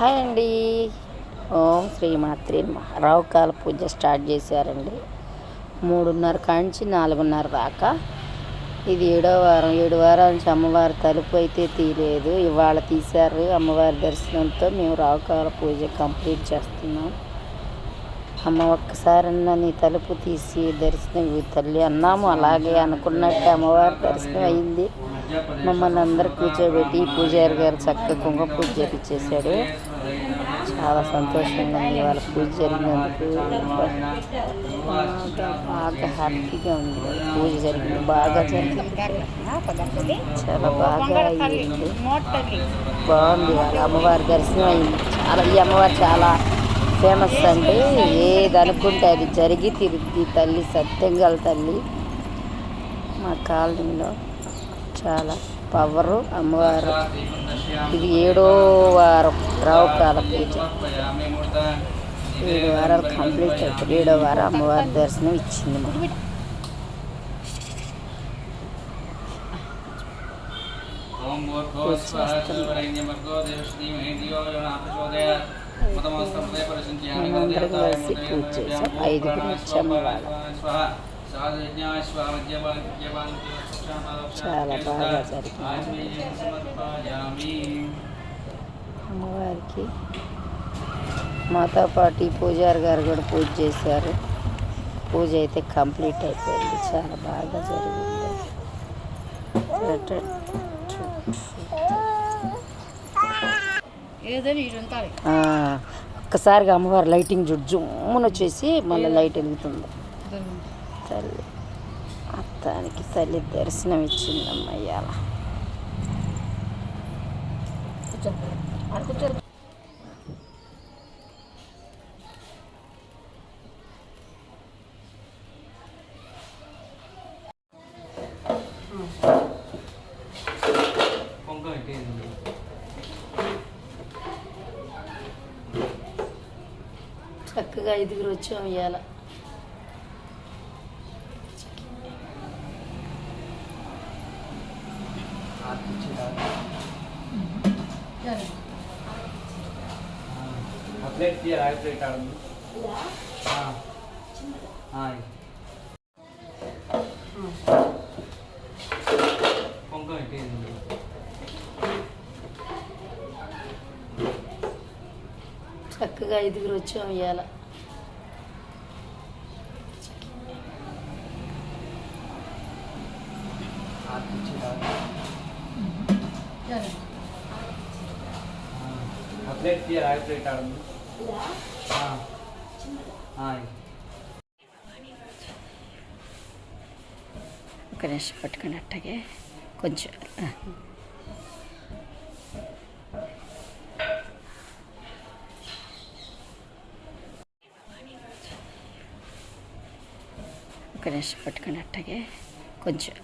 Hi అండి. ఓం శ్రీమాత్రే నమః. రావుకాల పూజ స్టార్ట్ చేశారండి. 3:30 కాంచి 4:30 దాకా. ఇది 7వ వారం. 7 వారాల నుంచి అమ్మవారి తలుపు అయితే తీయలేదు. ఇవాళ తీశారు. అమ్మవారి దర్శనంతో మేము రావుకాల పూజ కంప్లీట్ చేస్తున్నాం. అమ్మ ఒక్కసారన్నా నీ తలుపు తీసి దర్శనం తల్లి అన్నాము. అలాగే అనుకున్నట్టు అమ్మవారి దర్శనం అయింది. మమ్మల్ని అందరూ కూర్చోబెట్టి పూజారి గారు చక్కగా కుంకుమ పూజ చేపించేశాడు. చాలా సంతోషంగా ఉంది వాళ్ళ పూజ జరిగినందుకు. బాగా హ్యాపీగా ఉంది. పూజ జరిగింది, బాగా జరిగింది, చాలా బాగా అయింది. బాగుంది. వాళ్ళ అమ్మవారి దర్శనం అయింది. ఈ అమ్మవారు చాలా ఫేమస్ అండి. ఏది అనుకుంటే అది జరిగి తిరిగి తల్లి, సత్యంగల తల్లి. మా కాలనీలో చాలా పవరు అమ్మవారు. ఇది 7వ వారం రావుకాల పూజ. 7 వారాలు కంప్లీట్ అవుతుంది. 7వ వారం అమ్మవారి దర్శనం ఇచ్చింది మాకు. మేమందరం కలిసి పూజ చేసాం. 5గురు వచ్చాము. చాలా బాగా జరిగింది. అమ్మవారికి మాతో పాటు పూజారి గారు కూడా పూజ చేశారు. పూజ అయితే కంప్లీట్ అయిపోయింది. చాలా బాగా జరిగింది. ఒక్కసారిగా అమ్మవారి లైటింగ్ జుమ్మున వచ్చేసి మళ్ళీ లైట్ వెలుగుతుంది. తల్లి మొత్తానికి తల్లి దర్శనం ఇచ్చిందమ్మ. ఇవాళ చక్కగా 5గురు వచ్చాము. ఇవాళ చక్కగా 5గురు వచ్చాము. ఇవాళ ఒక నిమిషం పట్టుకుని అట్టగే కొంచెం ఒక నిమిషం పట్టుకుని అట్టగే కొంచెం